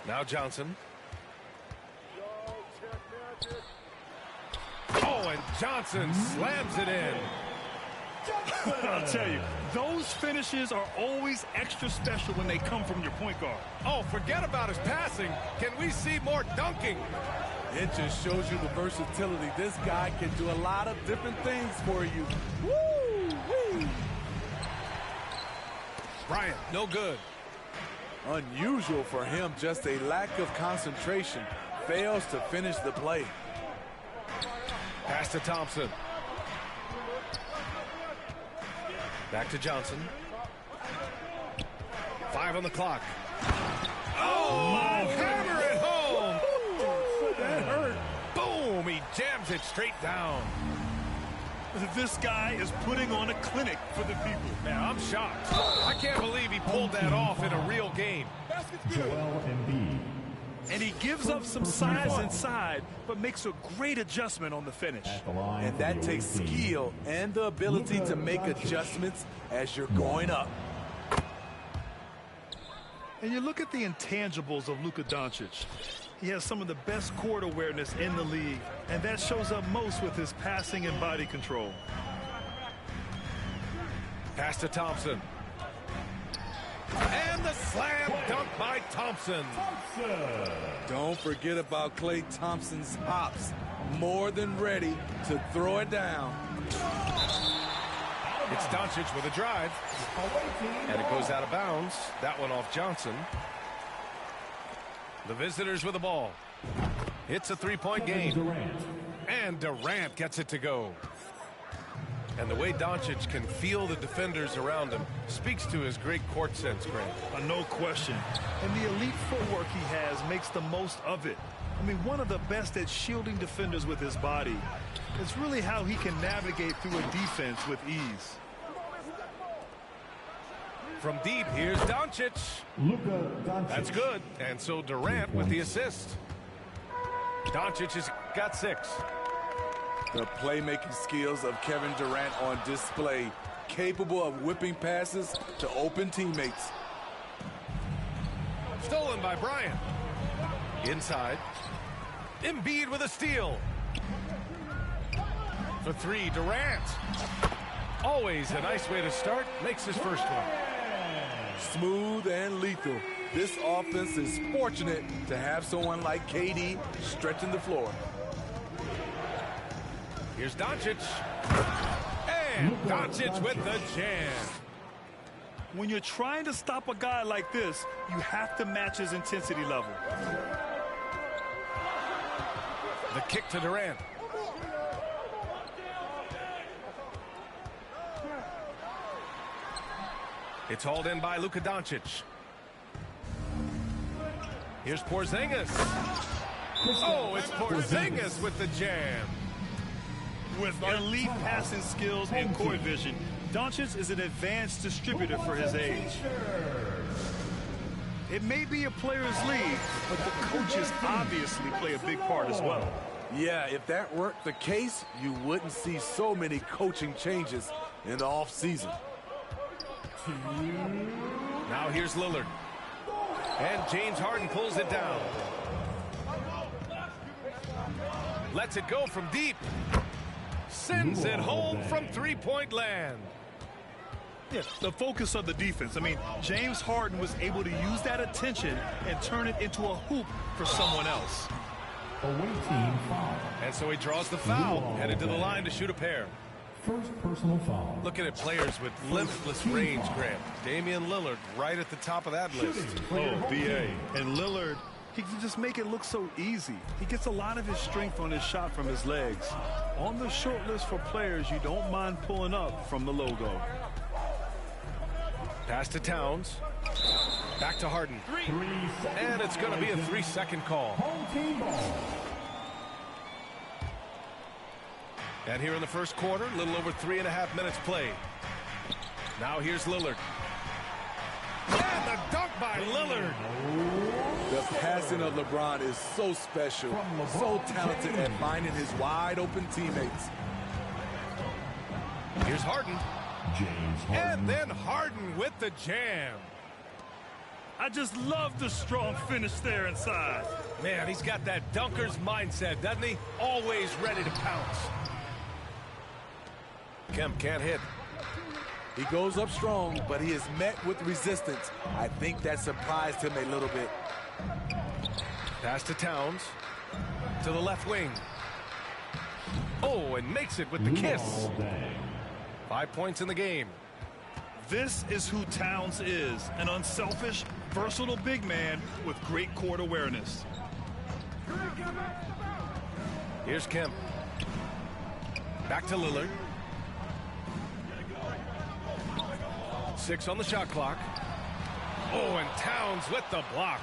Now Johnson. Oh, and Johnson slams it in. I'll tell you, those finishes are always extra special when they come from your point guard. Oh, forget about his passing. Can we see more dunking? It just shows you the versatility. This guy can do a lot of different things for you. Woo-wee. Bryant, no good. Unusual for him, just a lack of concentration. Fails to finish the play. Pass to Thompson. Back to Johnson. 5 on the clock. Oh, hammer it home. That hurt. Boom, he jams it straight down. This guy is putting on a clinic for the people. Man, I'm shocked. I can't believe he pulled that off in a real game. Joel Embiid. And he gives up some size inside, but makes a great adjustment on the finish. And that takes skill and the ability to make adjustments as you're going up. And you look at the intangibles of Luka Doncic. He has some of the best court awareness in the league, and that shows up most with his passing and body control. Pass to Thompson. And the slam dunk by Thompson. Don't forget about Klay Thompson's hops. More than ready to throw it down. It's Doncic with a drive. And it goes out of bounds. That one off Johnson. The visitors with the ball. It's a three-point game. And Durant gets it to go. And the way Doncic can feel the defenders around him speaks to his great court sense, Grant. No question. And the elite footwork he has makes the most of it. I mean, one of the best at shielding defenders with his body. It's really how he can navigate through a defense with ease. From deep, here's Doncic. Luka Doncic. That's good. And so Durant with the assist. Doncic has got 6. The playmaking skills of Kevin Durant on display. Capable of whipping passes to open teammates. Stolen by Bryant. Inside. Embiid with a steal. For 3, Durant. Always a nice way to start. Makes his first one. Smooth and lethal. This offense is fortunate to have someone like KD stretching the floor. Here's Doncic. And Doncic with the jam. When you're trying to stop a guy like this, you have to match his intensity level. The kick to Durant. It's hauled in by Luka Doncic. Here's Porzingis. Oh, it's Porzingis with the jam. With elite passing skills and court vision, Doncic is an advanced distributor for his age. It may be a player's league, but the coaches obviously play a big part as well. Yeah, if that weren't the case, you wouldn't see so many coaching changes in the offseason. Now here's Lillard. And James Harden pulls it down. Lets it go from deep. Sends it home from three-point land. Yeah, the focus of the defense. I mean, James Harden was able to use that attention and turn it into a hoop for someone else. And so he draws the foul, headed to the line to shoot a pair. First personal foul. Looking at players with limitless range, Grant. Damian Lillard right at the top of that list. Oh, B.A. And Lillard, he can just make it look so easy. He gets a lot of his strength on his shot from his legs. On the short list for players you don't mind pulling up from the logo. Pass to Towns. Back to Harden. And it's going to be a 3-second call. Home team ball. And here in the first quarter, a little over 3.5 minutes played. Now here's Lillard. And the dunk by Lillard. The passing of LeBron is so special, so talented at finding his wide open teammates. Here's Harden. James Harden. And then Harden with the jam. I just love the strong finish there inside. Man, he's got that dunker's mindset, doesn't he? Always ready to pounce. Kemp can't hit. He goes up strong, but he is met with resistance. I think that surprised him a little bit. Pass to Towns. To the left wing. Oh, and makes it with the kiss. Luol Deng. 5 points in the game. This is who Towns is, an unselfish, versatile big man with great court awareness. Here's Kemp. Back to Lillard. 6 on the shot clock. Oh, and Towns with the block.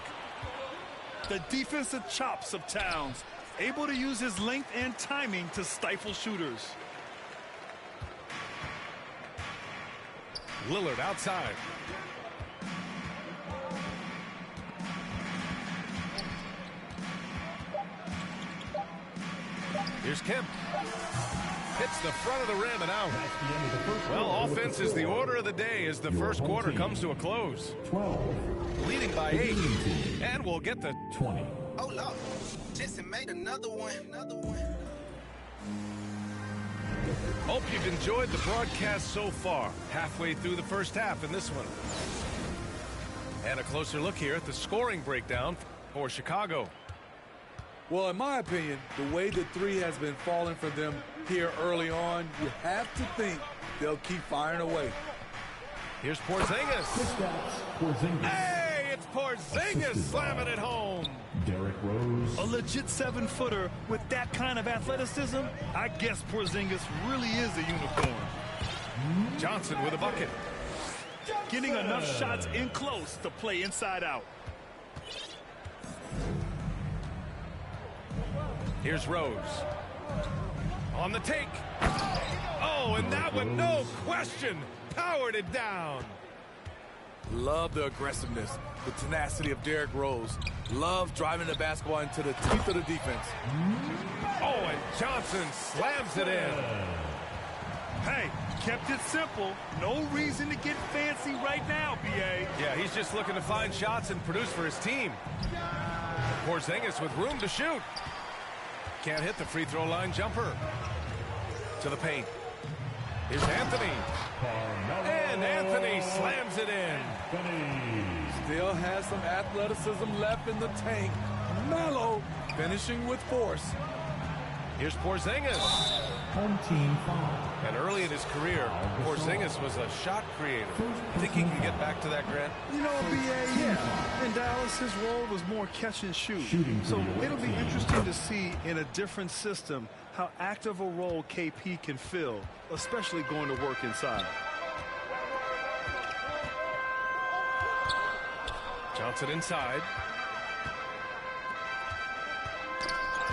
The defensive chops of Towns, able to use his length and timing to stifle shooters. Lillard outside. Here's Kemp. Hits the front of the rim and out. That's the end of the first Well, quarter. offense is the order of the day as the first quarter comes to a close. 12, Leading by 8. And we'll get the 20. Oh, Lord. Jesse made another one. Hope you've enjoyed the broadcast so far. Halfway through the first half in this one. And a closer look here at the scoring breakdown for Chicago. Well, in my opinion, the way the three has been falling for them here early on, you have to think they'll keep firing away. Here's Porzingis. Kristaps Porzingis. Hey, it's Porzingis slamming it home. Derrick Rose. A legit 7-footer with that kind of athleticism, I guess Porzingis really is a unicorn. Johnson with a bucket. Getting enough shots in close to play inside out. Here's Rose. On the take. Oh, and that one, no question, powered it down. Love the aggressiveness, the tenacity of Derrick Rose. Love driving the basketball into the teeth of the defense. Oh, and Johnson slams it in. Hey, kept it simple. No reason to get fancy right now, B.A. Yeah, he's just looking to find shots and produce for his team. Porzingis with room to shoot. Can't hit the free throw line jumper. To the paint. Here's Anthony. Carmelo And Anthony slams it in. Anthony. Still has some athleticism left in the tank. Melo finishing with force. Here's Porzingis. Home team foul. And early in his career, Porzingis was a shot creator. Think he can get back to that, Grant? You know, B.A., yeah. In Dallas, his role was more catch and shoot. Shooting for So the away it'll be team. interesting to see in a different system how active a role KP can fill, especially going to work inside. Johnson inside.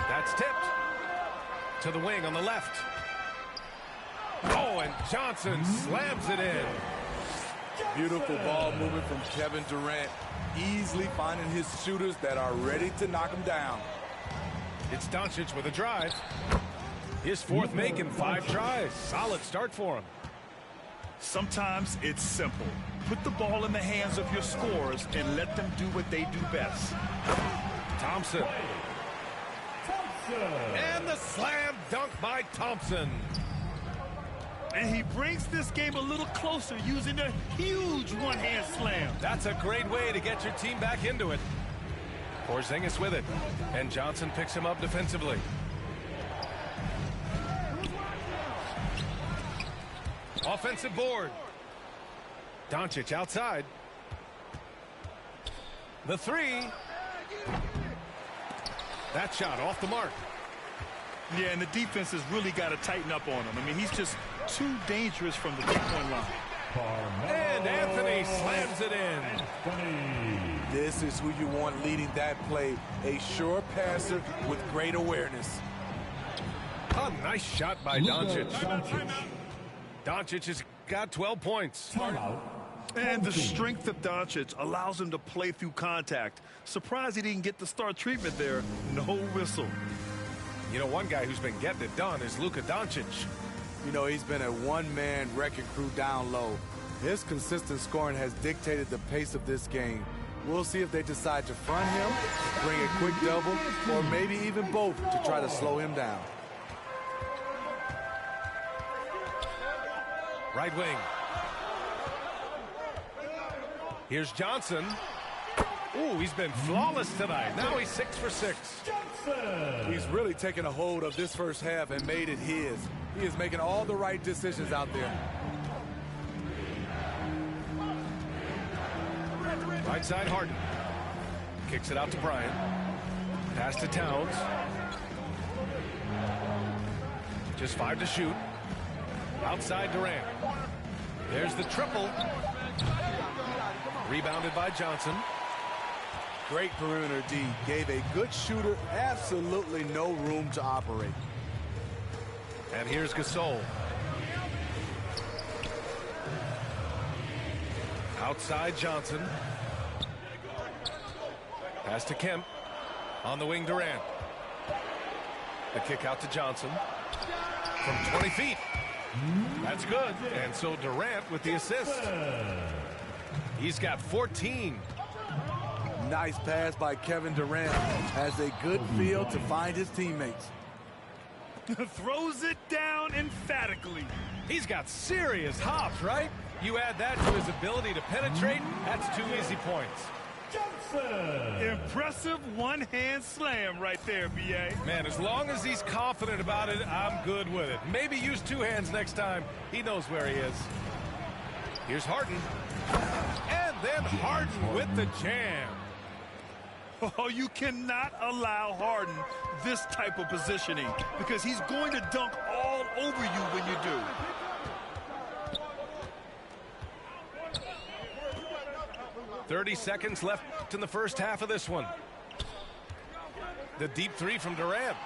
That's tipped. To the wing on the left. Oh, and Johnson slams it in. Beautiful ball movement from Kevin Durant. Easily finding his shooters that are ready to knock him down. It's Doncic with a drive. His fourth make in 5 tries. Solid start for him. Sometimes it's simple. Put the ball in the hands of your scorers and let them do what they do best. Thompson. And the slam dunk by Thompson. And he brings this game a little closer using a huge one-hand slam. That's a great way to get your team back into it. Porzingis with it. And Johnson picks him up defensively. Offensive board. Doncic outside. The 3. That shot off the mark. Yeah, and the defense has really got to tighten up on him. I mean, he's just too dangerous from the three-point line. Carmelo And Anthony slams it in. Anthony. This is who you want leading that play. A sure passer with great awareness. Oh, nice shot by Doncic. Doncic has got 12 points. Timeout. And the strength of Doncic allows him to play through contact. Surprised he didn't get the star treatment there. No whistle. You know, one guy who's been getting it done is Luka Doncic. You know, he's been a one-man wrecking crew down low. His consistent scoring has dictated the pace of this game. We'll see if they decide to front him, bring a quick double, or maybe even both to try to slow him down. Right wing. Here's Johnson. Ooh, he's been flawless tonight. Now he's 6 for 6. He's really taken a hold of this first half and made it his. He is making all the right decisions out there. Right side, Harden. Kicks it out to Bryant. Pass to Towns. Just 5 to shoot. Outside Durant. There's the triple. Rebounded by Johnson. Great perimeter D. Gave a good shooter absolutely no room to operate. And here's Gasol. Outside Johnson. Pass to Kemp. On the wing, Durant. The kick out to Johnson. From 20 feet. That's good. And so Durant with the assist. He's got 14. Nice pass by Kevin Durant. Has a good feel to find his teammates. Throws it down emphatically. He's got serious hops, right? You add that to his ability to penetrate, that's 2 easy points. Impressive one-hand slam right there, B.A. Man, as long as he's confident about it, I'm good with it. Maybe use 2 hands next time. He knows where he is. Here's Harden. And then Harden with the jam. Oh, you cannot allow Harden this type of positioning because he's going to dunk all over you when you do. .30 seconds left in the first half of this one. The deep 3 from Durant.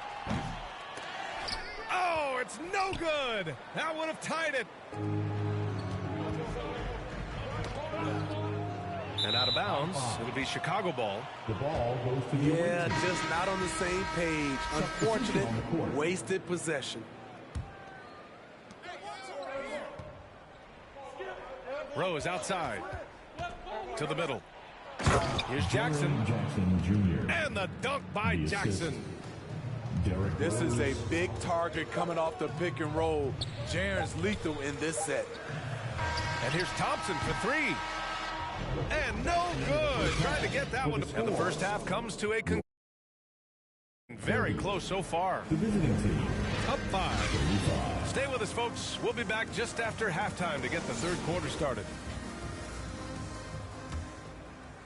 Oh, it's no good. That would have tied it. And out of bounds, it'll be Chicago ball. The ball goes to the Yeah, just not on the same page. Unfortunate, wasted possession. Rose outside. To the middle. Here's Jackson. Jackson Jr. And the dunk by The Jackson. Derrick This is a Rose. big target coming off the pick and roll. Jaren's lethal in this set. And here's Thompson for 3. And no good. Trying to get that one. And the first half comes to a conclusion. Very close so far. The visiting team. Up 5. Stay with us, folks. We'll be back just after halftime to get the third quarter started.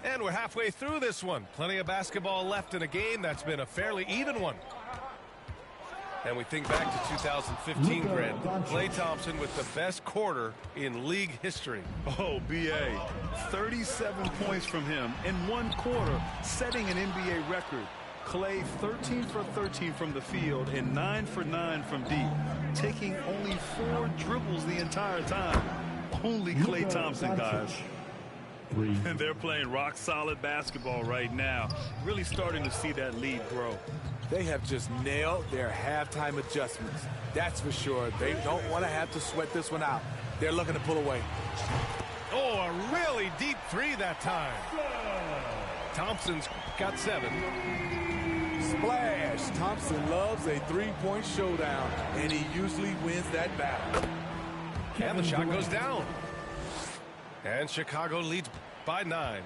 And we're halfway through this one. Plenty of basketball left in a game that's been a fairly even one. And we think back to 2015, Grant. Klay Thompson with the best quarter in league history. Oh, B.A. 37 points from him in 1 quarter, setting an NBA record. Klay 13 for 13 from the field and 9 for 9 from deep, taking only 4 dribbles the entire time. Only Klay Thompson, guys. 3. And they're playing rock-solid basketball right now. Really starting to see that lead grow. They have just nailed their halftime adjustments. That's for sure. They don't want to have to sweat this one out. They're looking to pull away. Oh, a really deep 3 that time. Thompson's got 7. Splash! Thompson loves a three-point showdown, and he usually wins that battle. And the shot goes down. And Chicago leads by 9.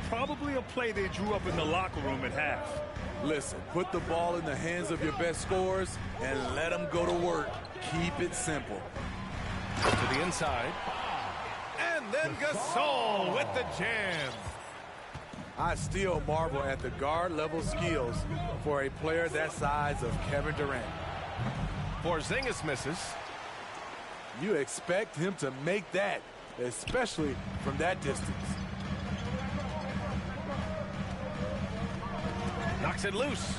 Probably a play they drew up in the locker room at half. Listen, put the ball in the hands of your best scorers and let them go to work. Keep it simple. To the inside. And then Gasol with the jam. I still marvel at the guard-level skills for a player that size of Kevin Durant. Porzingis misses. You expect him to make that, especially from that distance. Knocks it loose.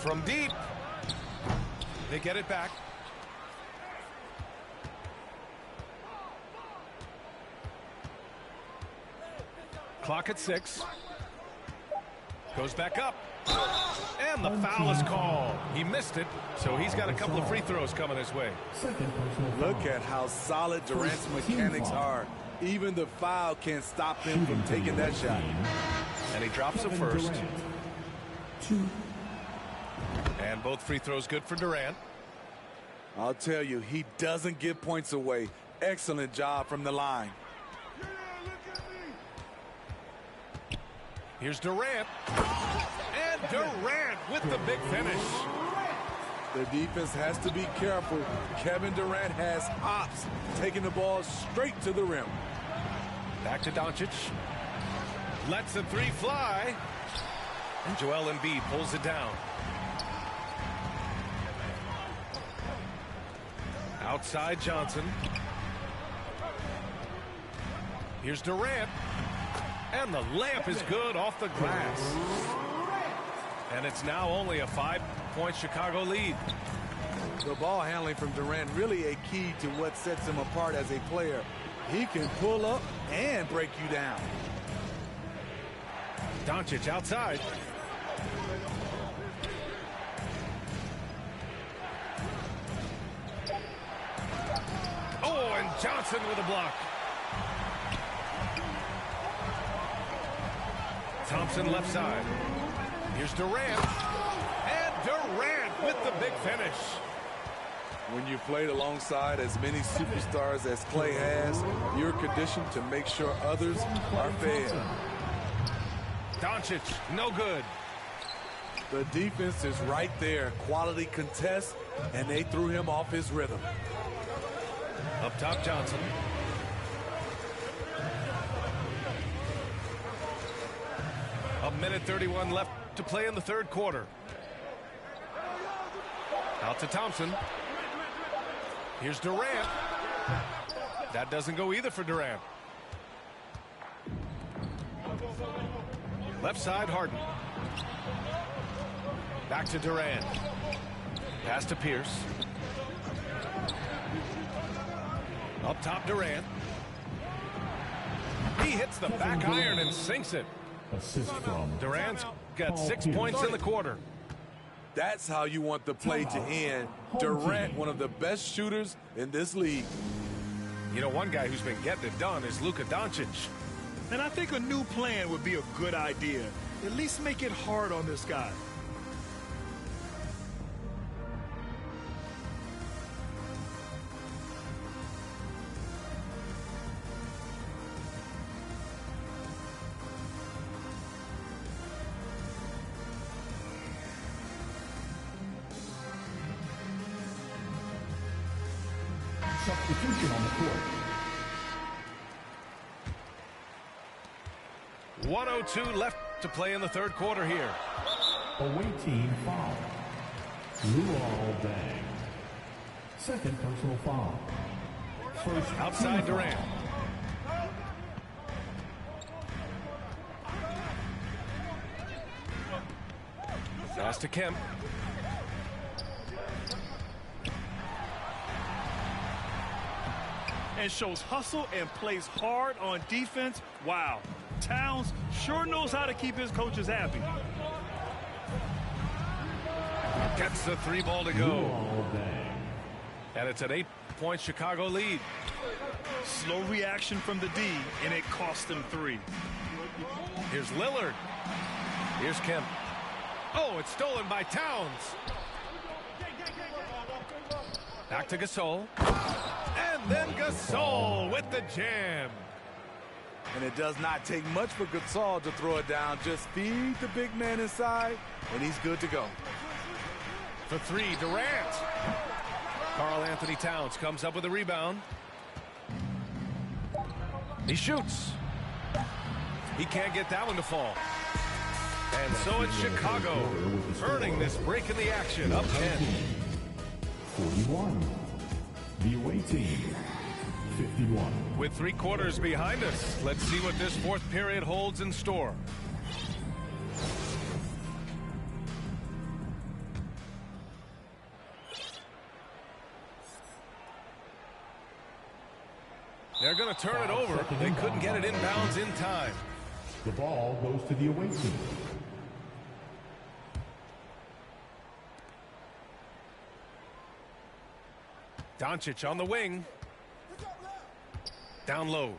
From deep. They get it back. Clock at 6. Goes back up. And the foul is called. He missed it, so he's got a couple of free throws coming his way. Look at how solid Durant's mechanics are. Even the foul can't stop him from taking that shot. And he drops the first. And both free throws good for Durant. I'll tell you, he doesn't give points away. Excellent job from the line. Here's Durant. And Durant with the big finish. The defense has to be careful. Kevin Durant has hops, taking the ball straight to the rim. Back to Doncic. Lets the three fly. And Joel Embiid pulls it down. Outside Johnson. Here's Durant. And the layup is good off the glass. And it's now only a 5-point Chicago lead. The ball handling from Durant really a key to what sets him apart as a player. He can pull up and break you down. Doncic outside. Oh, and Johnson with a block. Thompson left side. Here's Durant. And Durant with the big finish. When you played alongside as many superstars as Clay has, you're conditioned to make sure others are fed. Doncic, no good. The defense is right there. Quality contest, and they threw him off his rhythm. Up top, Johnson. A minute 31 left to play in the third quarter. Out to Thompson. Here's Durant. That doesn't go either for Durant. Left side, Harden. Back to Durant. Pass to Pierce. Up top, Durant. He hits the back iron and sinks it. Assist from Durant's got Paul 6 Pierce. points in the quarter. That's how you want the play to end. Durant, one of the best shooters in this league. You know, one guy who's been getting it done is Luka Doncic. And I think a new plan would be a good idea. At least make it hard on this guy. substitution on the court. 1:02 left to play in the third quarter here. Away team foul. Luol Deng. Second personal foul. First Outside team Durant. foul. Pass to Kemp. And shows hustle and plays hard on defense. Wow. Towns sure knows how to keep his coaches happy. Gets the three ball to go. Luol Deng. And it's an 8-point Chicago lead. Slow reaction from the D, and it cost him 3. Here's Lillard. Here's Kemp. Oh, it's stolen by Towns. Back to Gasol. And then Gasol with the jam. And it does not take much for Gasol to throw it down. Just feed the big man inside, and he's good to go. For three, Durant. Karl Anthony Towns comes up with a rebound. He shoots. He can't get that one to fall. And so it's Chicago earning this break in the action, up 10. 41. The away team, 51. With 3 quarters behind us, let's see what this fourth period holds in store. They're going to turn it over. They couldn't get it inbounds in time. The ball goes to the away team. Doncic on the wing. Down low.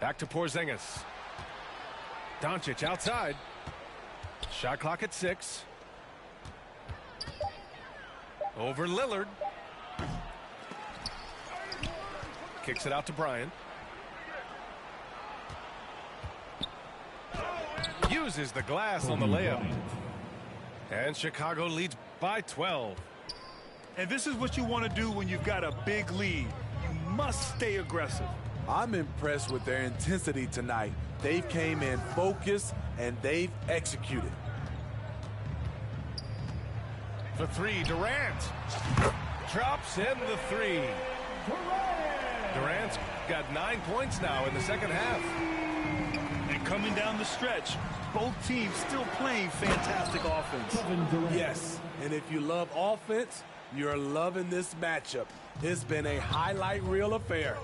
Back to Porzingis. Doncic outside. Shot clock at 6. Over Lillard. Kicks it out to Bryant. Uses the glass on the layup. And Chicago leads by 12. And this is what you want to do when you've got a big lead. You must stay aggressive. I'm impressed with their intensity tonight. They've came in focused and they've executed. For 3, Durant. Drops in the 3. Durant's got 9 points now in the second half. And coming down the stretch, both teams still playing fantastic offense. Yes, and if you love offense, you're loving this matchup. It's been a highlight reel affair.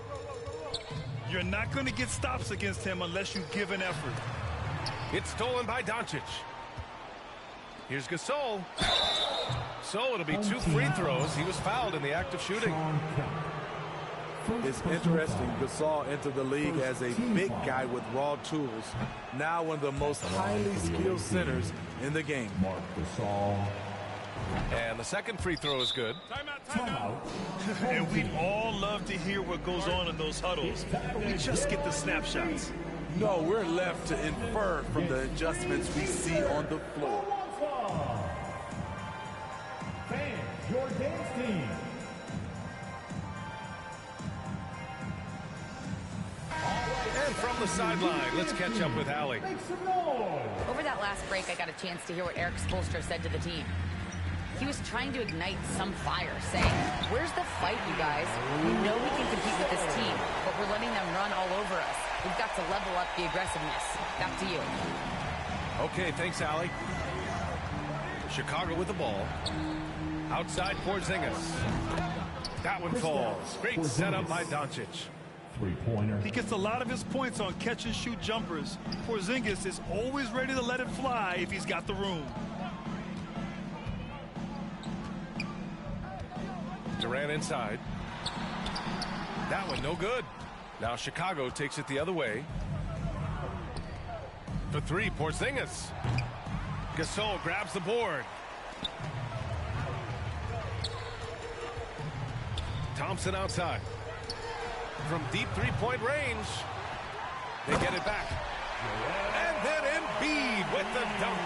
You're not going to get stops against him unless you give an effort. It's stolen by Doncic. Here's Gasol. So it'll be 2 free throws. He was fouled in the act of shooting. It's interesting. Gasol entered the league as a big guy with raw tools. Now one of the most highly skilled centers in the game. Marc Gasol. And the second free throw is good. Timeout. And we'd all love to hear what goes on in those huddles. We just get the snapshots. No, we're left to infer from the adjustments we see on the floor. Fans, your dance team. And from the sideline, let's catch up with Allie. Make some noise. Over that last break, I got a chance to hear what Eric Spoelstra said to the team. He was trying to ignite some fire, saying, "Where's the fight, you guys? We know we can compete with this team, but we're letting them run all over us. We've got to level up the aggressiveness." Back to you. Okay, thanks, Allie. Chicago with the ball. Outside Porzingis. That one falls. Great setup by Doncic. Three-pointer. He gets a lot of his points on catch-and-shoot jumpers. Porzingis is always ready to let it fly if he's got the room. Durant inside. That one no good. Now Chicago takes it the other way. For 3, Porzingis. Gasol grabs the board. Thompson outside. From deep three-point range. They get it back. And then Embiid with the dunk.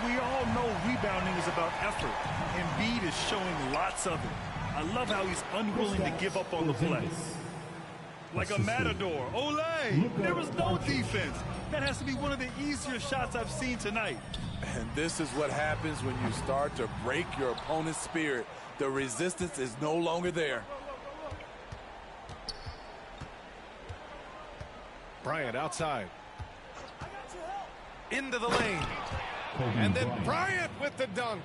We all know rebounding is about effort. Embiid is showing lots of it. I love how he's unwilling to give up on the play. Like a matador. Olé! There was no defense. That has to be one of the easier shots I've seen tonight. And this is what happens when you start to break your opponent's spirit. The resistance is no longer there. Bryant outside. Into the lane. Kobe And then Bryant. Bryant with the dunk.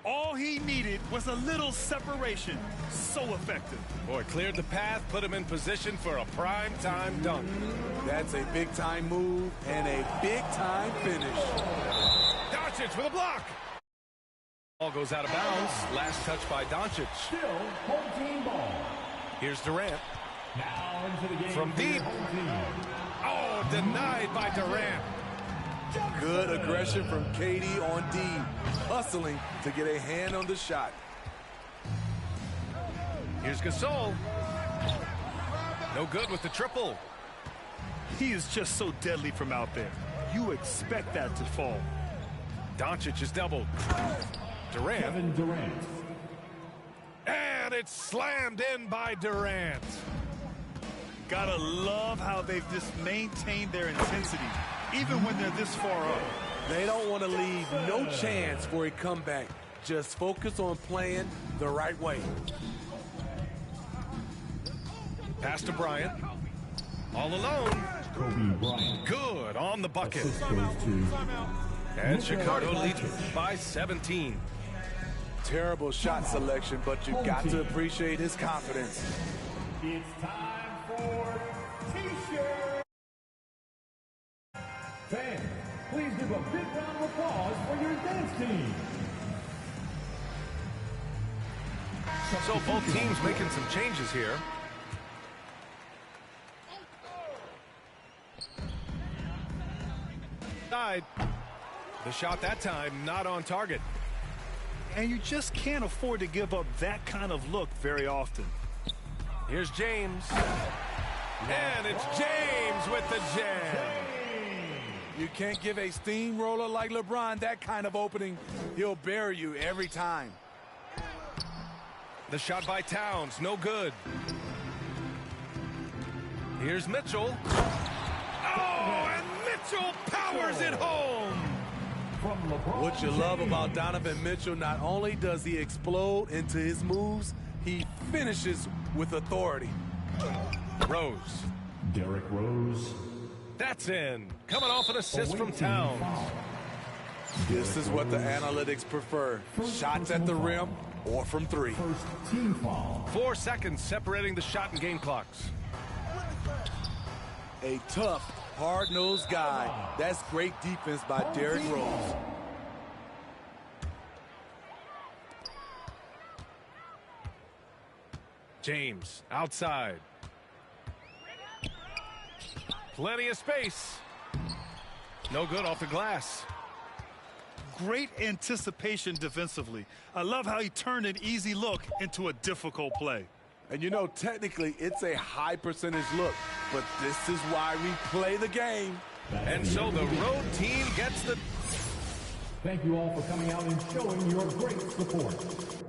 All he needed was a little separation. So effective. Boy, cleared the path, put him in position for a prime-time dunk. That's a big-time move and a big-time finish. Doncic with a block. Ball goes out of bounds. Last touch by Doncic. Still home team ball. Here's Durant. Now into the game From for your deep. home team. Oh, denied by Durant. Good aggression from KD on D, hustling to get a hand on the shot. Here's Gasol. No good with the triple. He is just so deadly from out there. You expect that to fall. Doncic is doubled. Durant. Kevin Durant. And it's slammed in by Durant. Gotta love how they've just maintained their intensity, even when they're this far up. They don't want to leave no chance for a comeback. Just focus on playing the right way. Pass to Bryant. All alone. Kobe Bryant. Good on the bucket. Assist goes to And Chicago leads by 17. Terrible shot selection, but you've got to appreciate his confidence. It's time for T-shirt. Fans, please give a big round of applause for your dance team. So both teams making some changes here. Side. The shot that time not on target. And you just can't afford to give up that kind of look very often. Here's James. And it's James with the jam. You can't give a steamroller like LeBron that kind of opening. He'll bury you every time. The shot by Towns, no good. Here's Mitchell. Oh, and Mitchell powers it home. What you love about Donovan Mitchell, not only does he explode into his moves, he finishes with authority. Rose. Derrick Rose. That's in. Coming off an assist from Towns. This is what the analytics prefer. Shots at the rim or from three. First team foul. 4 seconds separating the shot and game clocks. A tough, hard-nosed guy. That's great defense by Derrick Rose. James outside. Plenty of space. No good off the glass. Great anticipation defensively. I love how he turned an easy look into a difficult play. And you know, technically, it's a high percentage look, but this is why we play the game. And so the road team gets the... Thank you all for coming out and showing your great support.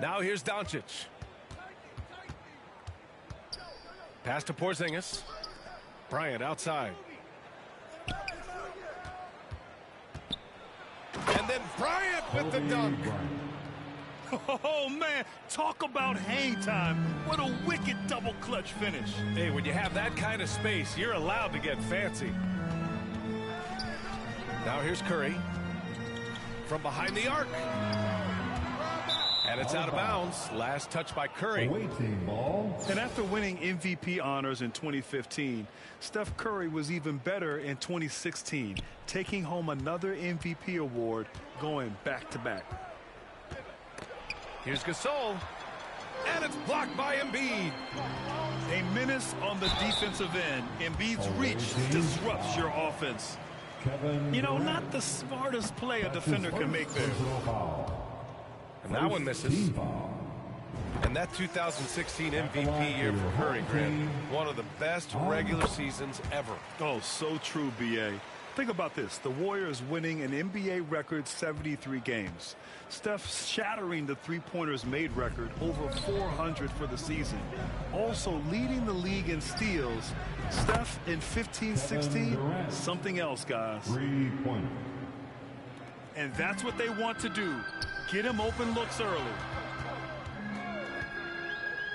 Now here's Doncic. Pass to Porzingis. Bryant outside. And then Bryant with the dunk. Oh, man, talk about hang time. What a wicked double clutch finish. Hey, when you have that kind of space, you're allowed to get fancy. Now here's Curry from behind the arc. And it's out of bounds. Last touch by Curry. And after winning MVP honors in 2015, Steph Curry was even better in 2016, taking home another MVP award, going back-to-back. Here's Gasol. And it's blocked by Embiid. A menace on the defensive end. Embiid's reach disrupts your offense. You know, not the smartest play a defender can make there. And that one misses. And that 2016 MVP year for Curry, Grant, one of the best regular seasons ever. Oh, so true, B.A. Think about this. The Warriors winning an NBA record 73 games. Steph shattering the three-pointers made record, over 400 for the season. Also leading the league in steals. Steph in 15-16, something else, guys. 3-point. And that's what they want to do. Get him open looks early.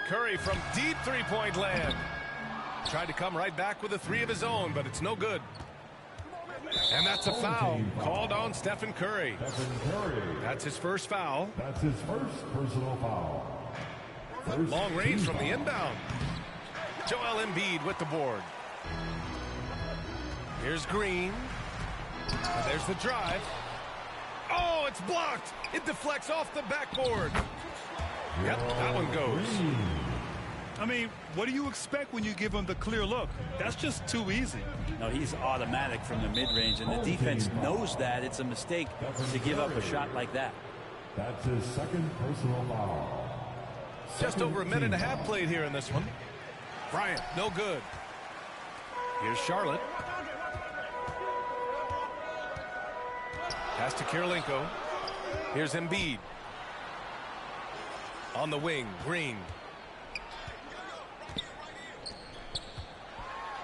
Curry from deep three-point land. Tried to come right back with a three of his own, but it's no good. And that's a foul called on Stephen Curry. That's his first foul. That's his first personal foul. Long range from the inbound. Joel Embiid with the board. Here's Green. And there's the drive. Oh, it's blocked. It deflects off the backboard. Yep, that one goes. I mean, what do you expect when you give him the clear look? That's just too easy. No, he's automatic from the mid-range, and the defense knows that it's a mistake to give up a shot like that. That's his second personal foul. Just over a minute and a half played here in this one. Bryant, no good. Here's Charlotte. Pass to Kirilenko. Here's Embiid. On the wing, Green.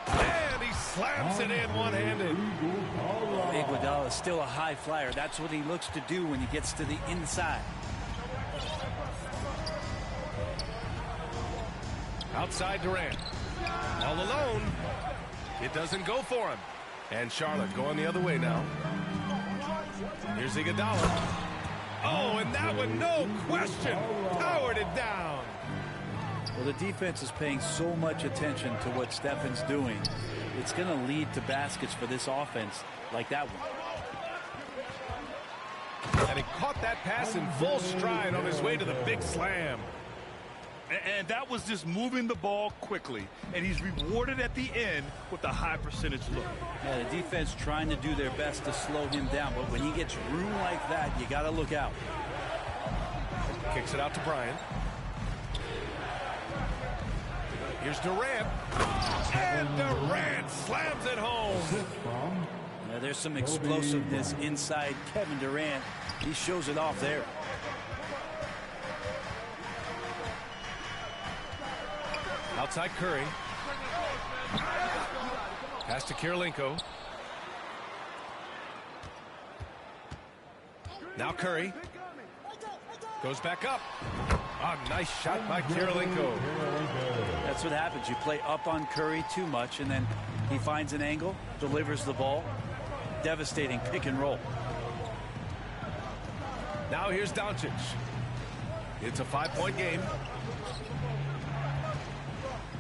And he slams it in one-handed. Iguodala is still a high flyer. That's what he looks to do when he gets to the inside. Outside Durant. All alone. It doesn't go for him. And Charlotte going the other way now. Here's Iguodala. Oh, and that one, no question, powered it down. Well, the defense is paying so much attention to what Stephen's doing. It's going to lead to baskets for this offense like that one. And he caught that pass in full stride on his way to the big slam. And that was just moving the ball quickly. And he's rewarded at the end with a high percentage look. Yeah, the defense trying to do their best to slow him down. But when he gets room like that, you got to look out. Kicks it out to Bryant. Here's Durant. And Durant slams it home. Yeah, there's some explosiveness inside Kevin Durant. He shows it off there. Outside Curry. Pass to Kirilenko. Now Curry. Goes back up. A nice shot by Kirilenko. That's what happens. You play up on Curry too much, and then he finds an angle, delivers the ball. Devastating pick and roll. Now here's Doncic. It's a 5-point game.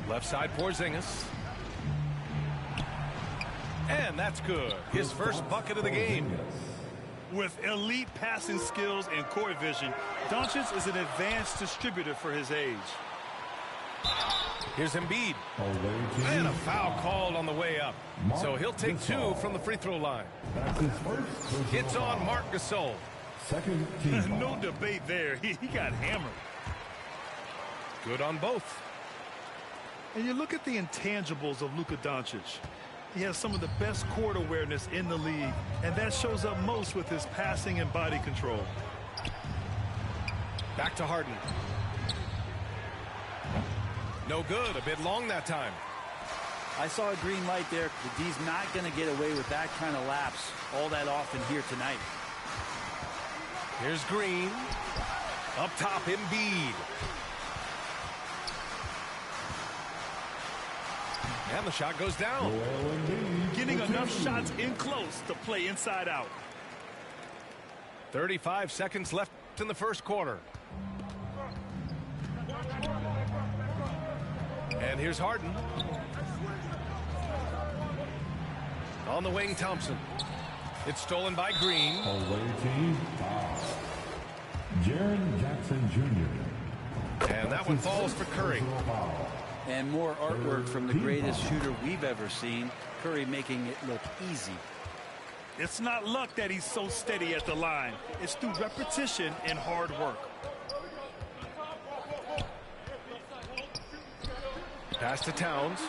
Left side Porzingis. And that's good. His first bucket of the game. With elite passing skills and court vision, Doncic is an advanced distributor for his age. Here's Embiid. And a foul called on the way up. So he'll take 2 from the free throw line. It's on Marc Gasol. Second team. No debate there. He got hammered. Good on both. And you look at the intangibles of Luka Doncic. He has some of the best court awareness in the league, and that shows up most with his passing and body control. Back to Harden. No good. A bit long that time. I saw a green light there. The D's not going to get away with that kind of lapse all that often here tonight. Here's Green. Up top, Embiid. And the shot goes down. Getting enough shots in close to play inside out. 35 seconds left in the first quarter. And here's Harden. On the wing, Thompson. It's stolen by Green. Away team foul. Jaren Jackson Jr. And that one falls for Curry. And more artwork from the greatest shooter we've ever seen. Curry making it look easy. It's not luck that he's so steady at the line. It's through repetition and hard work. Pass to Towns.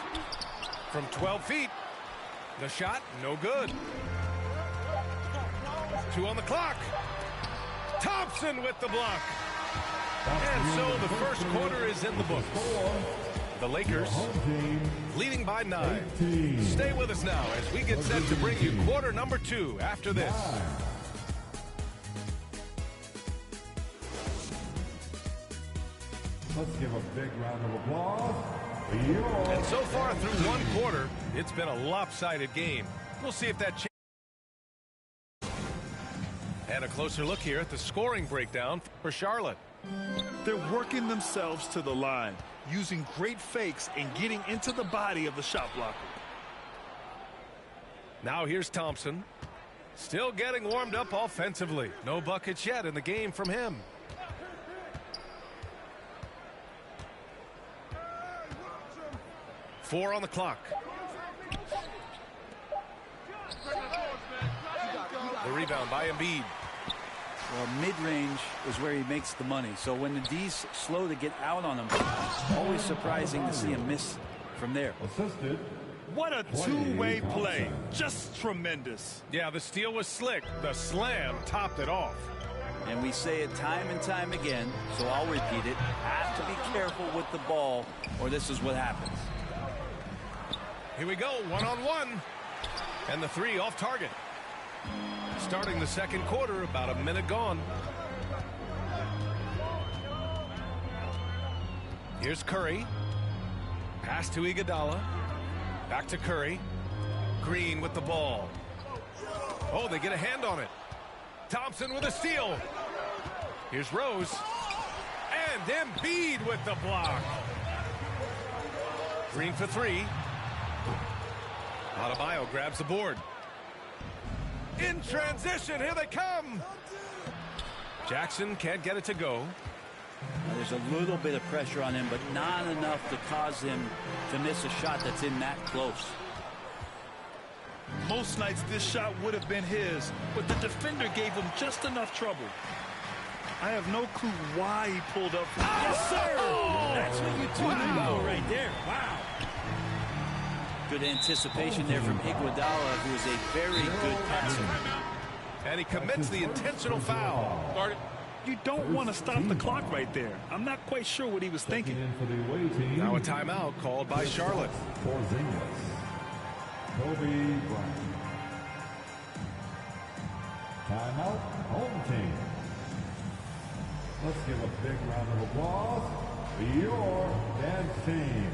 From 12 feet. The shot, no good. 2 on the clock. Thompson with the block. And so the first quarter is in the books. The Lakers leading by 9. Stay with us now as we get set to bring you quarter number 2 after this. Let's give a big round of applause. And so far through one quarter, it's been a lopsided game. We'll see if that changes. And a closer look here at the scoring breakdown for Charlotte. They're working themselves to the line, using great fakes and getting into the body of the shot blocker. Now here's Thompson. Still getting warmed up offensively. No buckets yet in the game from him. Four on the clock. The rebound by Embiid. Well, mid-range is where he makes the money. So when the D's slow to get out on him, always surprising to see him miss from there. Assisted. What a two-way play. Just tremendous. Yeah, the steal was slick. The slam topped it off. And we say it time and time again, so I'll repeat it. Have to be careful with the ball, or this is what happens. Here we go, one-on-one. And the three off target. Starting the second quarter, about a minute gone. Here's Curry. Pass to Iguodala. Back to Curry. Green with the ball. Oh, they get a hand on it. Thompson with a steal. Here's Rose. And Embiid with the block. Green for three. Adebayo grabs the board. In transition, here they come. Jackson can't get it to go. Now, there's a little bit of pressure on him, but not enough to cause him to miss a shot that's in that close. Most nights this shot would have been his, but the defender gave him just enough trouble. I have no clue why he pulled up. Yes, sir! That's what you talking about right there. Wow. Good anticipation there from Iguodala, who is a very good passer. And he commits the intentional foul. You don't want to stop the clock right there. I'm not quite sure what he was thinking. Now a timeout called by Charlotte. Porzingis. Kobe Bryant. Timeout, home team. Let's give a big round of applause for your dance team.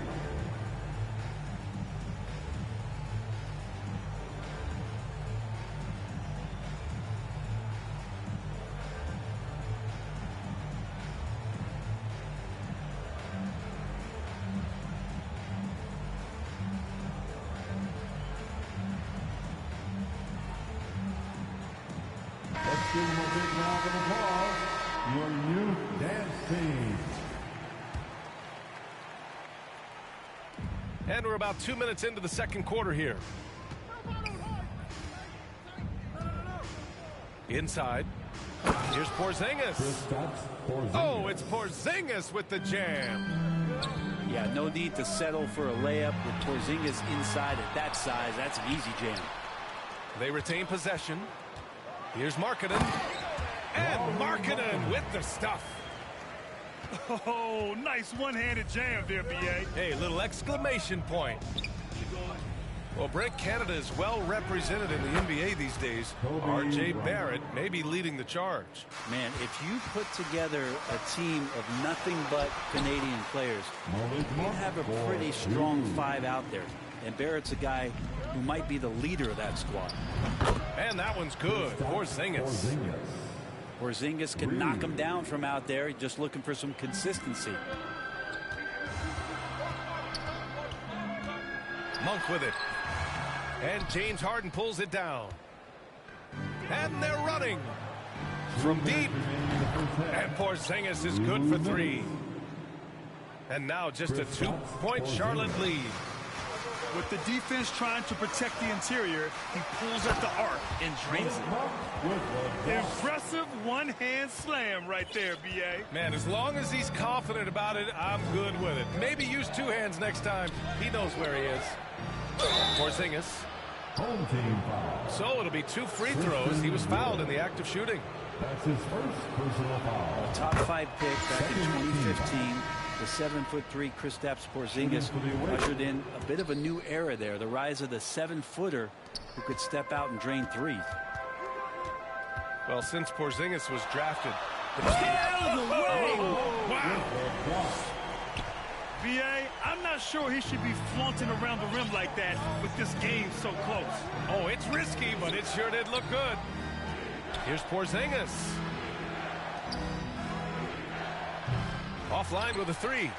Let's give them a big round of applause. Your new dance team. And we're about 2 minutes into the second quarter here. Inside. Here's Porzingis. Oh, it's Porzingis with the jam. Yeah, no need to settle for a layup with Porzingis inside at that size. That's an easy jam. They retain possession. Here's Markkanen. And Markkanen with the stuff. Oh, nice one-handed jam there, B.A. Hey, little exclamation point. Well, Brent, Canada is well represented in the NBA these days. R.J. Barrett may be leading the charge. Man, if you put together a team of nothing but Canadian players, you have a pretty strong five out there. And Barrett's a guy who might be the leader of that squad. And that one's good. Porzingis. Porzingis can knock him down from out there, just looking for some consistency. Monk with it. And James Harden pulls it down. And they're running from deep. And Porzingis is good for three. And now just a 2-point Charlotte lead. With the defense trying to protect the interior, he pulls at the arc and drains it. Impressive one-hand slam right there, B.A. Man, as long as he's confident about it, I'm good with it. Maybe use two hands next time. He knows where he is. Porzingis. Home team foul. So it'll be 2 free throws. He was fouled in the act of shooting. That's his first personal foul. Top 5 pick back in 2015. The 7'3" Kristaps Porzingis ushered in a bit of a new era there. The rise of the 7-footer who could step out and drain threes. Well, since Porzingis was drafted. Wow. B.A., I'm not sure he should be flaunting around the rim like that with this game so close. Oh, it's risky, but it sure did look good. Here's Porzingis. Offline with a 3.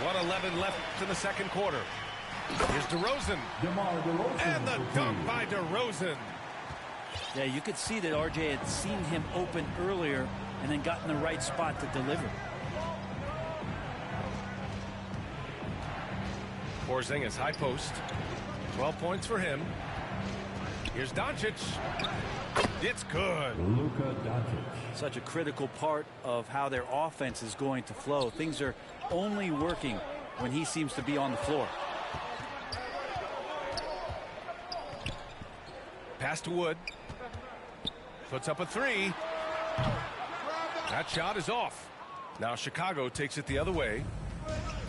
1:11 left in the second quarter. Here's DeRozan. And the dunk by DeRozan. Yeah, you could see that RJ had seen him open earlier and then got in the right spot to deliver. Porzingis, high post. 12 points for him. Here's Doncic. It's good. Luka Doncic. Such a critical part of how their offense is going to flow. Things are only working when he seems to be on the floor. Pass to Wood. Puts up a 3. That shot is off. Now Chicago takes it the other way.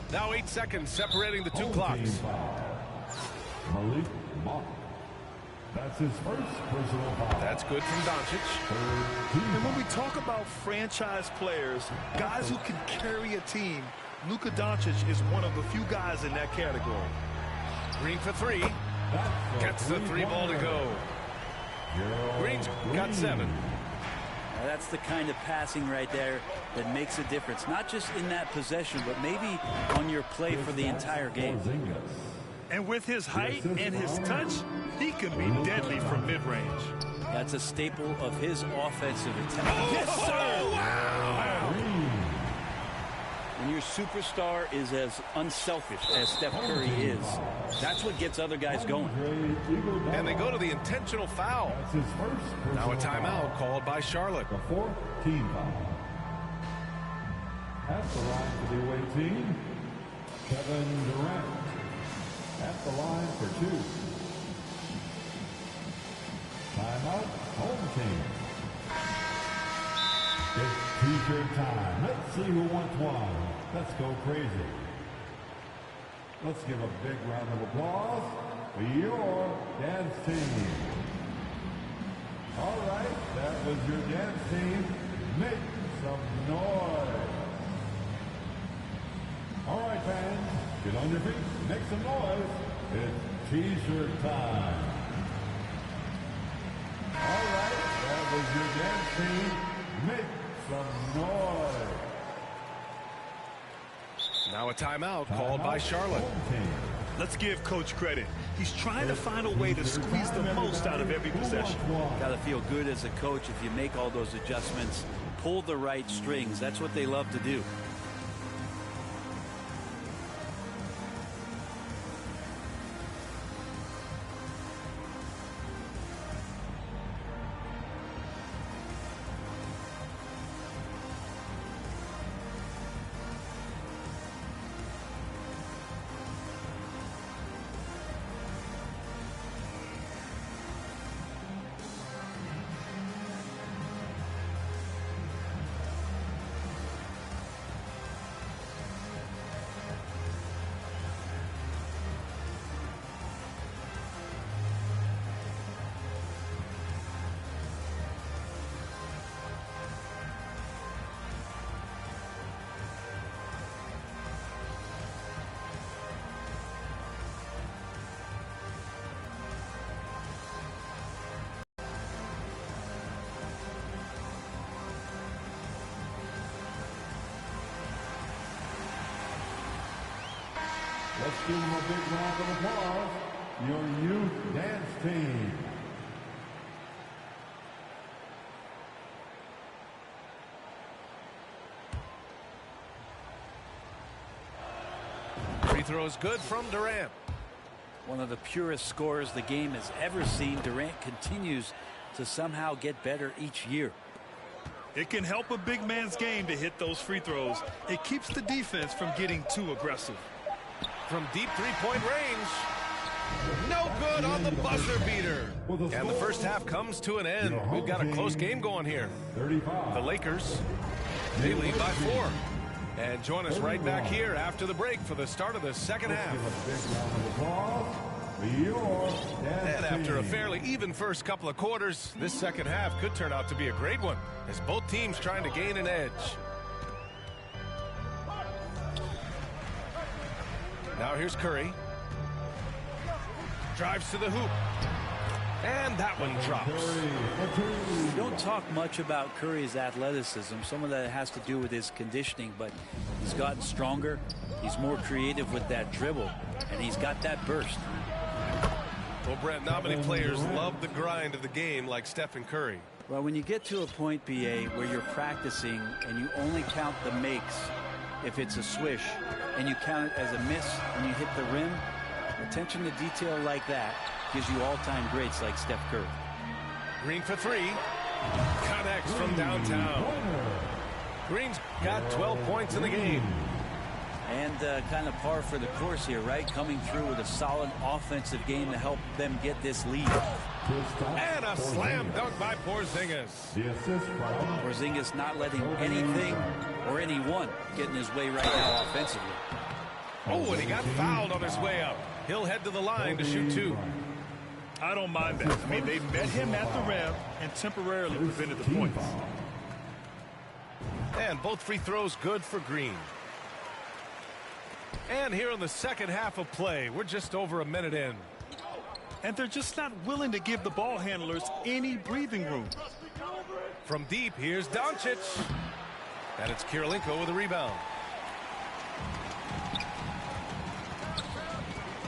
Now 8 seconds separating the 2 clocks. Malik Monk. That's his first personal foul. That's good from Doncic. And when we talk about franchise players, guys who can carry a team, Luka Doncic is one of the few guys in that category. Green for 3. Gets the 3 ball to go. Green's got 7. Now that's the kind of passing right there that makes a difference. Not just in that possession, but maybe on your play for the entire game. And with his height and his touch, he can be deadly from mid-range. That's a staple of his offensive attack. Yes, sir! Wow! When your superstar is as unselfish as Steph Curry is, that's what gets other guys going. And they go to the intentional foul. Now a timeout called by Charlotte. The 4th team foul. At the line for the away team, Kevin Durant. At the line for 2. Timeout, home team. It's T-shirt time. Let's see who wants one. Let's go crazy. Let's give a big round of applause for your dance team. All right, that was your dance team. Make some noise. All right, fans, get on your feet, make some noise. It's T-shirt time. All right, that was your dance team. Make some noise. Now a timeout called by Charlotte. Let's give Coach credit. He's trying to find a way to squeeze the most out of every possession. Got to feel good as a coach if you make all those adjustments, pull the right strings. That's what they love to do. Let's give them a big round of applause. Your youth dance team. Free throw is good from Durant. One of the purest scorers the game has ever seen. Durant continues to somehow get better each year. It can help a big man's game to hit those free throws. It keeps the defense from getting too aggressive. From deep three-point range. No good on the buzzer beater. And the first half comes to an end. We've got a close game going here. The Lakers, they lead by 4. And join us right back here after the break for the start of the second half. And after a fairly even first couple of quarters, this second half could turn out to be a great one as both teams trying to gain an edge. Now here's Curry. Drives to the hoop. And that one drops. We don't talk much about Curry's athleticism. Some of that has to do with his conditioning, but he's gotten stronger. He's more creative with that dribble, and he's got that burst. Well, Brent, not many players love the grind of the game like Stephen Curry. Well, when you get to a point, BA, where you're practicing and you only count the makes if it's a swish, and you count it as a miss when you hit the rim, attention to detail like that gives you all-time greats like Steph Curry. Green for 3. Connects from downtown. Green's got 12 points in the game. And kind of par for the course here, right? Coming through with a solid offensive game to help them get this lead. And a slam dunk by Porzingis. Porzingis not letting anything or anyone get in his way right now offensively. Oh, and he got fouled on his way up. He'll head to the line to shoot 2. I don't mind that. I mean, they met him at the rim and temporarily prevented the points. And both free throws good for Green. And here in the second half of play, we're just over a minute in. And they're just not willing to give the ball handlers any breathing room. From deep, here's Doncic. And it's Kirilenko with a rebound.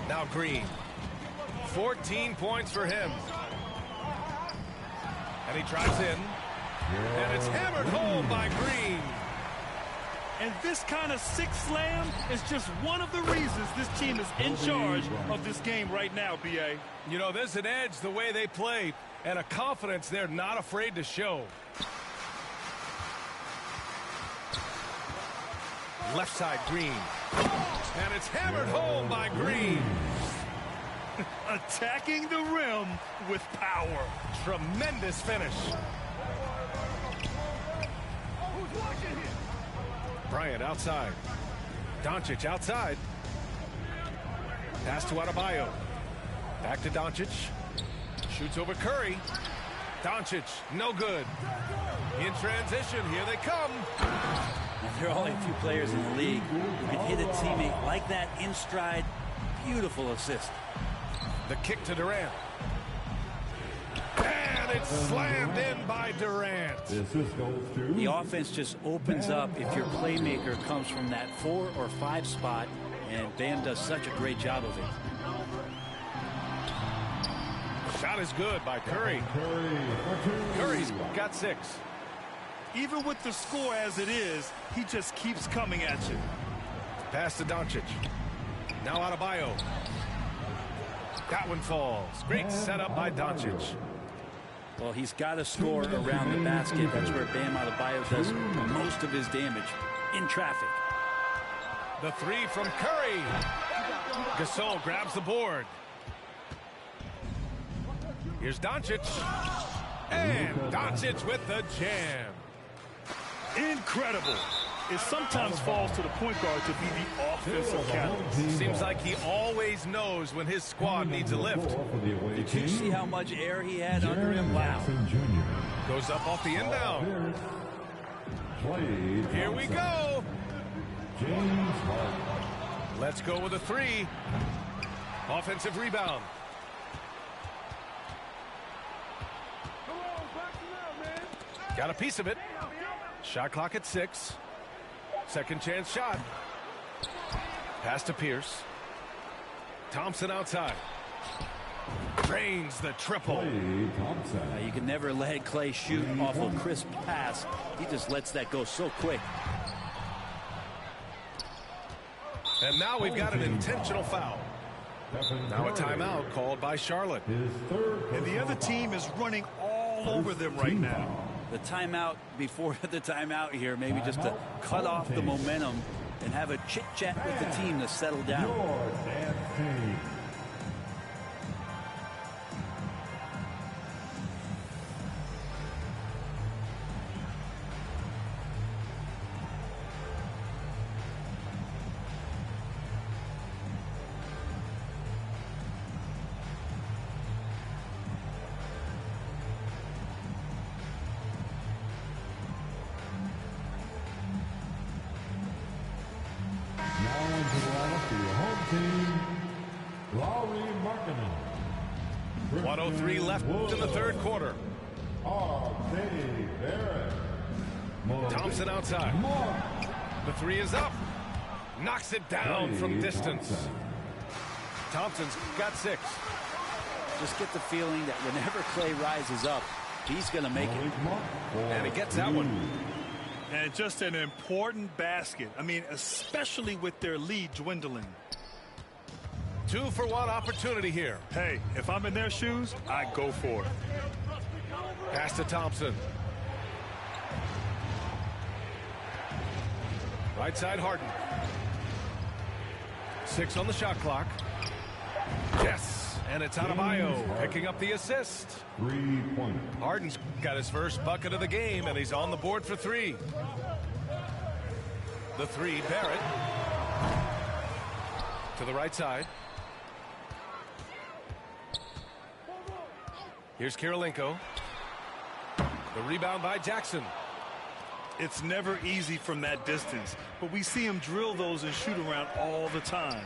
Now Green. 14 points for him. And he drives in. And it's hammered home by Green. And this kind of sick slam is just one of the reasons this team is in charge of this game right now, B.A. You know, there's an edge the way they play and a confidence they're not afraid to show. Left side, Green. And it's hammered home by Green. Attacking the rim with power. Tremendous finish. Bryant outside. Doncic outside. Pass to Adebayo. Back to Doncic. Shoots over Curry. Doncic, no good. In transition, here they come. Now, there are only a few players in the league who can hit a teammate like that in stride. Beautiful assist. The kick to Durant. And it's slammed in by Durant. The offense just opens up if your playmaker comes from that 4 or 5 spot, and Bam does such a great job of it. Shot is good by Curry. Curry's got 6. Even with the score as it is, he just keeps coming at you. Pass to Doncic. Now Adebayo. That one falls. Great setup by Doncic. Well, he's got to score around the basket. That's where Bam Adebayo does most of his damage, in traffic. The 3 from Curry. Gasol grabs the board. Here's Doncic. And Doncic with the jam. Incredible. It sometimes falls to the point guard to be the offensive catalyst. Seems like he always knows when his squad needs a lift. Did you see how much air he had under him? Wow. Goes up off the inbound. Here we go. Let's go with a 3. Offensive rebound. Got a piece of it. Shot clock at 6. Second chance shot. Pass to Pierce. Thompson outside. Drains the triple. Klay Thompson. You can never let Klay shoot off a crisp pass. He just lets that go so quick. And now we've got an intentional foul. Now a timeout called by Charlotte. And the other team is running all over them right now. The timeout before the timeout here, maybe just to cut off the momentum and have a chit-chat with the team to settle down. Your dance team. Now into the lineup for your home team, Lauri Markkanen. 1:03 left in the third quarter. R.J. Barrett. Thompson outside. The three is up. Knocks it down from distance. Thompson's got 6. Just get the feeling that whenever Klay rises up, he's going to make it. And he gets that one. And just an important basket. I mean, especially with their lead dwindling. 2-for-1 opportunity here. Hey, if I'm in their shoes, I go for it. Pass to Thompson. Right side Harden. 6 on the shot clock. Yes. And it's Adebayo picking up the assist. 3-point. Harden's got his first bucket of the game, and he's on the board for 3. The 3, Barrett. To the right side. Here's Kirilenko. The rebound by Jackson. It's never easy from that distance, but we see him drill those and shoot around all the time.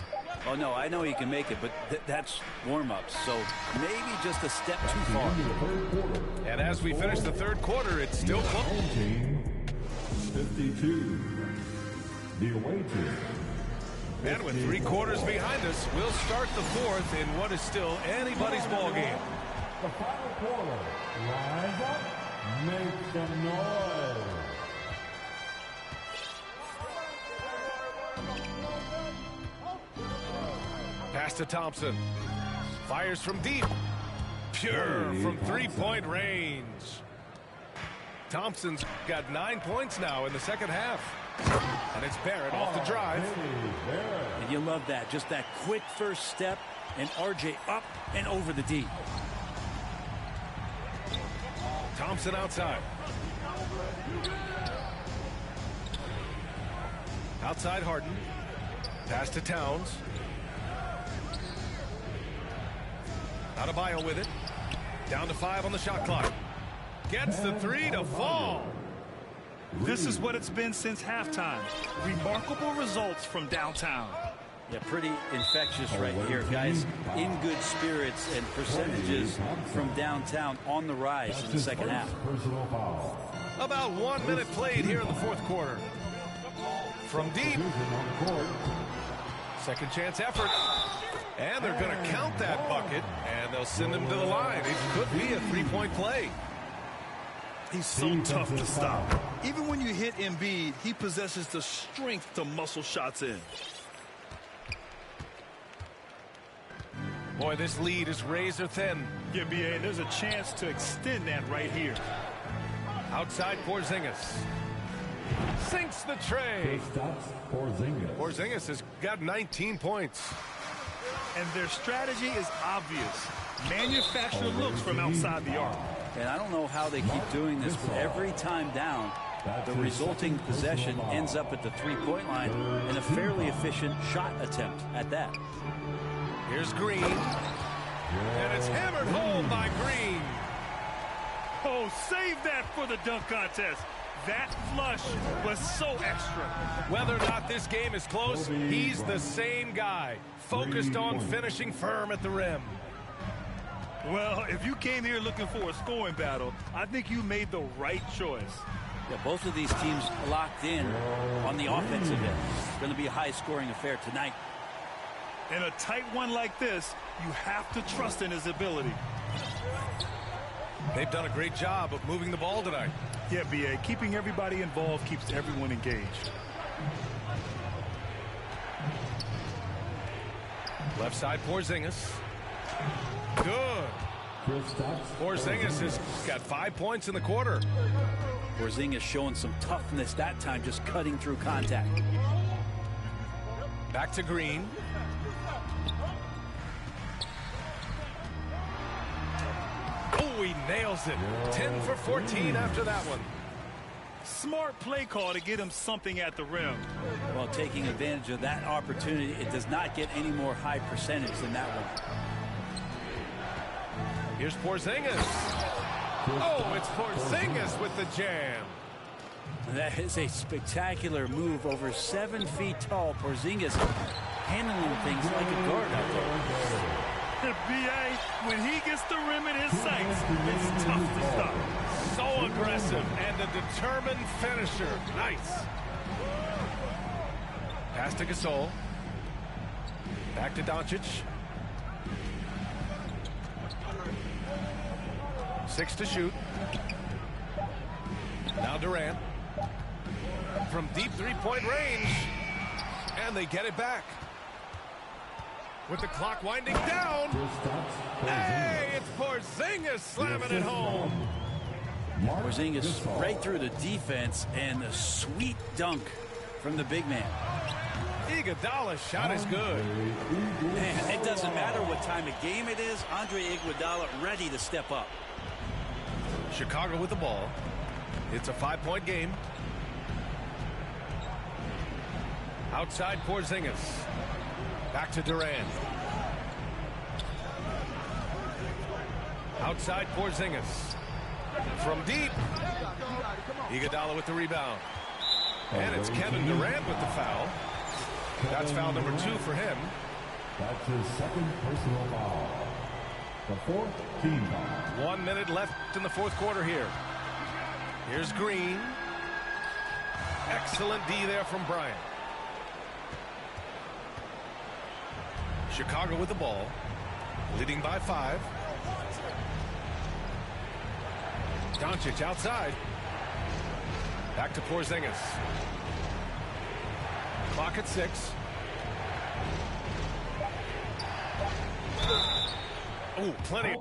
Oh, no, I know he can make it, but that's warm-ups, so maybe just a step too far. And as we finish the third quarter, it's still close. Home team, 52. The away team. And with 3 quarters behind us, we'll start the fourth in what is still anybody's ball game. The final quarter. Rise up. Make some noise. Pass to Thompson. Fires from deep. Pure from 3-point range. Thompson's got 9 points now in the second half. And it's Barrett off the drive. And you love that. Just that quick first step, and RJ up and over the D. Thompson outside. Outside Harden. Pass to Towns. Adebayo with it. Down to 5 on the shot clock. Gets the 3 to fall. This is what it's been since halftime. Remarkable results from downtown. Yeah, pretty infectious right here, guys. In good spirits and percentages from downtown on the rise in the second half. Personal foul. About 1 minute played here in the fourth quarter. From deep. Second chance effort. And they're going to count that bucket, and they'll send him to the line. It could be a 3-point play. He's so tough to stop. Even when you hit Embiid, he possesses the strength to muscle shots in. Boy, this lead is razor thin. Yeah, BA, there's a chance to extend that right here. Outside Porzingis. Sinks the tray. Stops Porzingis. Porzingis has got 19 points. And their strategy is obvious. Manufacture looks from outside the arc. And I don't know how they keep doing this, but every time down, the resulting possession ends up at the 3-point line and a fairly efficient shot attempt at that. Here's Green. And it's hammered home by Green. Oh, save that for the dunk contest. That flush was so extra. Whether or not this game is close, he's the same guy, focused on finishing firm at the rim. Well, if you came here looking for a scoring battle, I think you made the right choice. Yeah, both of these teams locked in on the offensive end. It's going to be a high-scoring affair tonight. In a tight one like this, you have to trust in his ability. They've done a great job of moving the ball tonight. Yeah, B.A. Keeping everybody involved keeps everyone engaged. Left side, Porzingis. Good. Porzingis has got 5 points in the quarter. Porzingis showing some toughness that time, just cutting through contact. Back to Green. Oh, he nails it. 10 for 14 after that one. Smart play call to get him something at the rim. Well, taking advantage of that opportunity, it does not get any more high percentage than that one. Here's Porzingis. Oh, it's Porzingis with the jam. That is a spectacular move. Over 7 feet tall, Porzingis handling things like a guard out there. B.A., when he gets the rim in his sights, it's tough to stop. So aggressive and a determined finisher. Nice. Pass to Gasol. Back to Doncic. 6 to shoot. Now Durant. From deep three-point range. And they get it back. With the clock winding down. Hey, it's Porzingis slamming it home. Porzingis right through the defense, and a sweet dunk from the big man. Iguodala's shot is good. Man, it doesn't matter what time of game it is. Andre Iguodala ready to step up. Chicago with the ball. It's a 5-point game. Outside Porzingis. Back to Durant. Outside Porzingis. From deep. Iguodala with the rebound. And it's Kevin Durant with the foul. That's foul number 2 for him. That's his second personal foul. The 4th team foul. 1 minute left in the 4th quarter here. Here's Green. Excellent D there from Bryant. Chicago with the ball. Leading by 5. Doncic outside. Back to Porzingis. Clock at 6. Oh, plenty.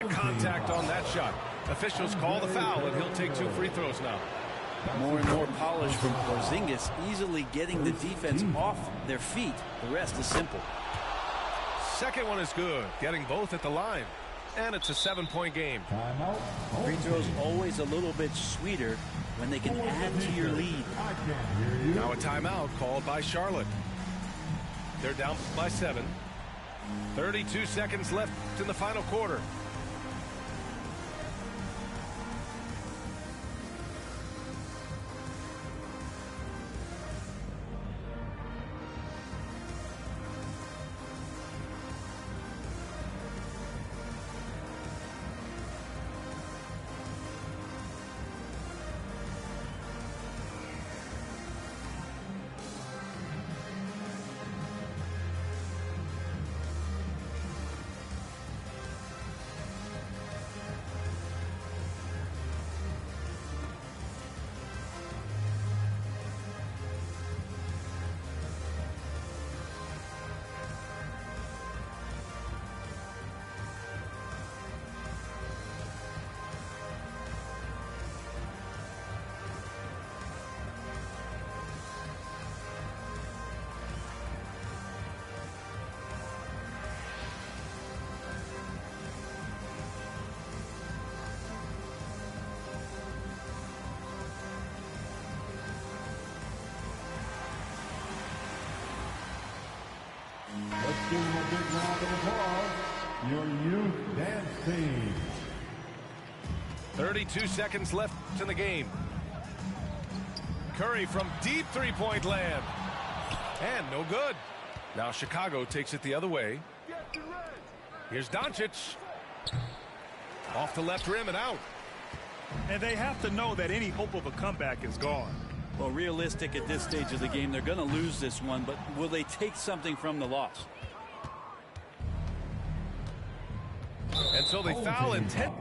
Contact on that shot. Officials call the foul, and he'll take 2 free throws now. More and more polish from Porzingis, easily getting the defense off their feet. The rest is simple. Second one is good, getting both at the line. And it's a 7-point game. Free throws always a little bit sweeter when they can add to your lead. Now a timeout called by Charlotte. They're down by 7. 32 seconds left in the final quarter. Let's give them a big round of applause. Your youth dance team. 32 seconds left in the game. Curry from deep three-point land. And no good. Now Chicago takes it the other way. Here's Doncic. Off the left rim and out. And they have to know that any hope of a comeback is gone. Well, realistic at this stage of the game, they're going to lose this one, but will they take something from the loss? And so they foul intent.